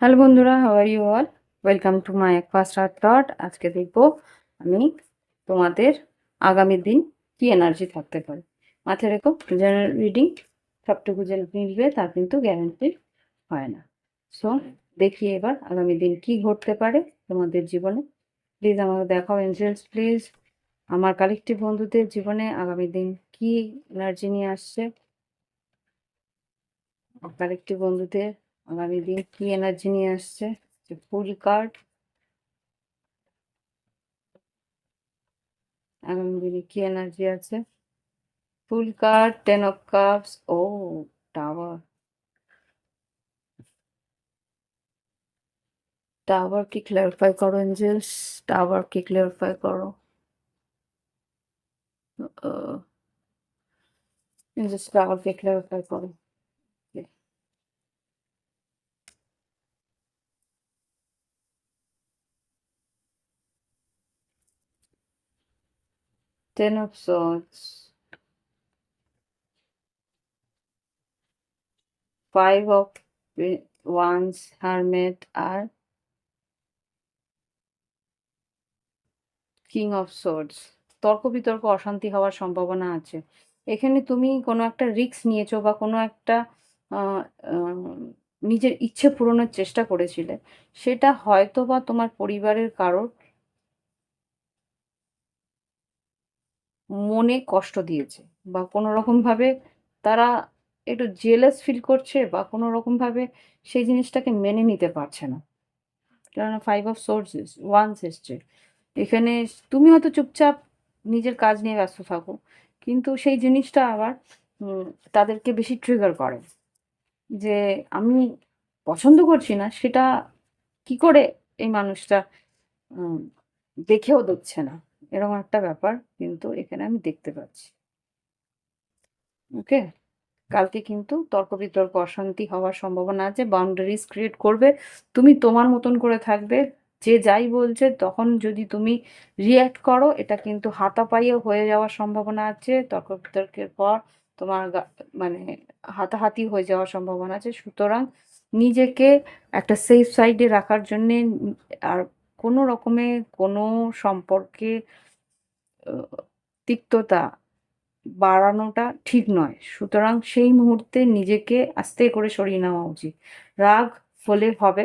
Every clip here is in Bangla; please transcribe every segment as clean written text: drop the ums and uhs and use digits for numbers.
হ্যালো বন্ধুরা, how are you all? Welcome to my first art thought. আজকে দেখব আমি তোমাদের আগামী দিন কি এনার্জি থাকতে পারে। মাথায় রেখো, জেনারেল রিডিং সবটুকু যে মিলবে তার কিন্তু গ্যারান্টি হয় না। সো দেখি এবার আগামী দিন কি ঘটতে পারে তোমাদের জীবনে। প্লিজ আমাকে দেখাও এঞ্জেলস, প্লিজ আমার কালেকটিভ বন্ধুদের জীবনে আগামী দিন কি এনার্জি নিয়ে আসছে। কালেকটিভ বন্ধুদের আগামী দিন কি এনার্জি নিয়ে আসছে। ফুল কার্ড, আগামী দিনে কি এনার্জি আছে। ফুল কার্ড, 10 of Cups, ও টাওয়ার। টাওয়ার কি ক্লারিফাই করো এঞ্জেলস, টাওয়ার কি ক্লারিফাই করো। এঞ্জেলস টাওয়ার কি ক্লারিফাই করো। 10 of Swords, 5 of Wands, Hermit আর কিং অফ সোর্ডস। তর্ক বিতর্ক অশান্তি হওয়ার সম্ভাবনা আছে। এখানে তুমি কোনো একটা রিস্ক নিয়েছো বা কোনো একটা আহ, আহ, নিজের ইচ্ছে পূরণের চেষ্টা করেছিলে, সেটা হয়তো বা তোমার পরিবারের কারোর মনে কষ্ট দিয়েছে, বা কোনো রকমভাবে তারা একটু জেলাস ফিল করছে, বা কোনো রকমভাবে সেই জিনিসটাকে মেনে নিতে পারছে না। কেননা 5 of Swords, ওয়ান্স এসছে এখানে। তুমি হয়তো চুপচাপ নিজের কাজ নিয়ে ব্যস্ত থাকো, কিন্তু সেই জিনিসটা আবার উম, তাদেরকে বেশি ট্রিগার করে যে আমি পছন্দ করছি না, সেটা কি করে এই মানুষটা উম, দেখেও দেখছে না, এরকম একটা ব্যাপার কিন্তু এখানে আমি দেখতে পাচ্ছি। ওকে, কালকে কিন্তু তর্ক বিতর্ক অশান্তি হওয়ার সম্ভাবনা আছে, বাউন্ডারিজ ক্রিয়েট করবে। তুমি তোমার মতন করে থাকবে, যে যাই বলছে তখন যদি তুমি রিয়্যাক্ট করো, এটা কিন্তু হাতাপাইয়ে হয়ে যাওয়ার সম্ভাবনা আছে। তর্ক বিতর্কের পর তোমার মানে হাতাহাতি হয়ে যাওয়ার সম্ভাবনা আছে। সুতরাং নিজেকে একটা সেফ সাইডে রাখার জন্যে আর কোনো রকমে কোনো সম্পর্কে আহ, তিক্ততা বাড়ানোটা ঠিক নয়। সুতরাং সেই মুহূর্তে নিজেকে আস্তে করে সরিয়ে নেওয়া উচিত। রাগ হলে হবে,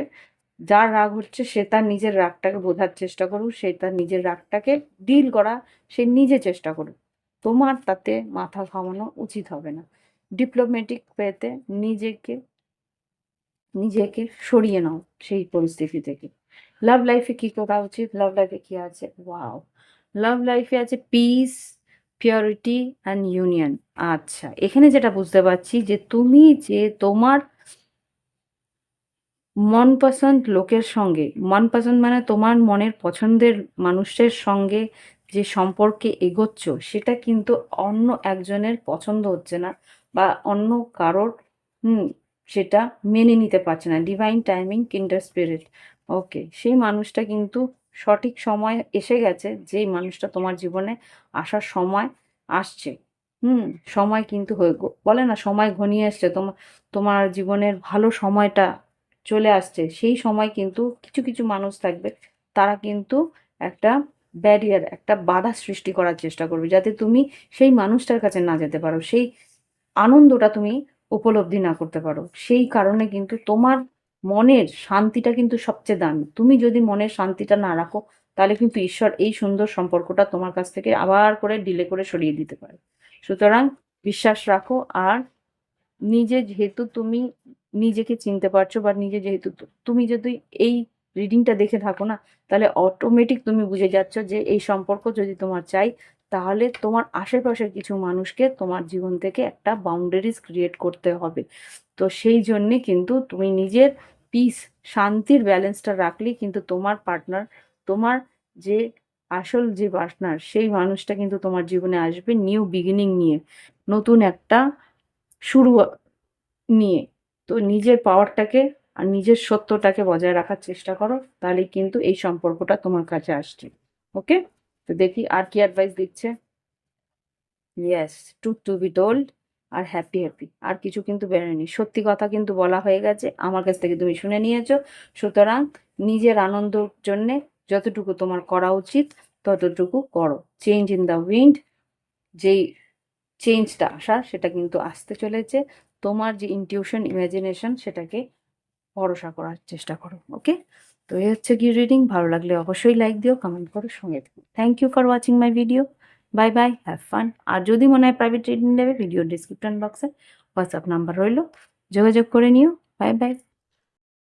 যার রাগ হচ্ছে সে তার নিজের রাগটাকে বোঝার চেষ্টা করুক, সে তার নিজের রাগটাকে ডিল করা সে নিজে চেষ্টা করুক। তোমার তাতে মাথা ঘামানো উচিত হবে না। ডিপ্লোম্যাটিক ওয়েতে নিজেকে নিজেকে সরিয়ে নাও সেই পরিস্থিতি থেকে। লাভ লাইফে কি করা উচিত, লাভ লাইফে কি আছে, ওয়াও, লাভ লাইফে আছে পিস, পিওরিটি অ্যান্ড ইউনিয়ন। আচ্ছা, এখানে যেটা বুঝতে পারছি যে তুমি যে তোমার মনপসন্দ লোকের সঙ্গে, মনপসন্দ মানে তোমার মনের পছন্দের মানুষের সঙ্গে যে সম্পর্কে এগোচ্ছ, সেটা কিন্তু অন্য একজনের পছন্দ হচ্ছে না, বা অন্য কারোর হুম সেটা মেনে নিতে পারছে না। ডিভাইন টাইমিং, কিন্ডার স্পিরিট। ওকে, সেই মানুষটা কিন্তু সঠিক সময় এসে গেছে, যেই মানুষটা তোমার জীবনে আসার সময় আসছে। হুম সময় কিন্তু হয়ে বলে না, সময় ঘনিয়ে আসছে, তোমার তোমার জীবনের ভালো সময়টা চলে আসছে। সেই সময় কিন্তু কিছু কিছু মানুষ থাকবে, তারা কিন্তু একটা ব্যারিয়ার, একটা বাধা সৃষ্টি করার চেষ্টা করবে, যাতে তুমি সেই মানুষটার কাছে না যেতে পারো, সেই আনন্দটা তুমি উপলব্ধি না করতে পারো। সেই কারণে কিন্তু তোমার মনের শান্তিটা কিন্তু সবচেয়ে দামি। তুমি যদি মনের শান্তিটা না রাখো, তাহলে কিন্তু ঈশ্বর এই সুন্দর সম্পর্কটা তোমার কাছ থেকে আবার করে ডিলে করে সরিয়ে দিতে পারে। সুতরাং বিশ্বাস রাখো। আর নিজে যেহেতু তুমি নিজেকে চিনতে পারছো, বা নিজে যেহেতু তুমি যদি এই রিডিংটা দেখে থাকো না, তাহলে অটোমেটিক তুমি বুঝে যাচ্ছ যে এই সম্পর্ক যদি তোমার চাই, তাহলে তোমার আশেপাশের কিছু মানুষকে তোমার জীবন থেকে একটা বাউন্ডারিজ ক্রিয়েট করতে হবে। তো সেই জন্যে কিন্তু তুমি নিজের পিস, শান্তির ব্যালেন্সটা রাখলেই কিন্তু তোমার পার্টনার, তোমার যে আসল যে পার্টনার, সেই মানুষটা কিন্তু তোমার জীবনে আসবে নিউ বিগিনিং নিয়ে, নতুন একটা শুরু নিয়ে। তো নিজের পাওয়ারটাকে আর নিজের সত্যটাকে বজায় রাখার চেষ্টা করো, তাহলেই কিন্তু এই সম্পর্কটা তোমার কাছে আসছে। ওকে, তো দেখি আর কি অ্যাডভাইস দিচ্ছে। Yes, truth to be told আর হ্যাপি হ্যাপি, আর কিছু কিন্তু বেরোয়নি, সত্যি কথা কিন্তু বলা হয়ে গেছে, আমার কাছ থেকে তুমি শুনে নিয়েছো। সুতরাং নিজের আনন্দর জন্যে যতটুকু তোমার করা উচিত ততটুকু করো। চেঞ্জ ইন দ্য উইন্ড, যেই চেঞ্জটা আসার সেটা কিন্তু আসতে চলেছে। তোমার যে ইনটিউশন, ইমাজিনেশন, সেটাকে ভরসা করার চেষ্টা করো। ওকে, তো এই হচ্ছে কি রিডিং। ভালো লাগলে অবশ্যই লাইক দিও, কমেন্ট করো, সঙ্গে থেকো। Thank you for watching my video. Bye bye, have fun. আর যদি মনে হয় প্রাইভেট রিডিং নেবে, ভিডিও ডিসক্রিপশন বক্সে হোয়াটসঅ্যাপ নাম্বার রইলো, যোগাযোগ করে নিও। Bye by.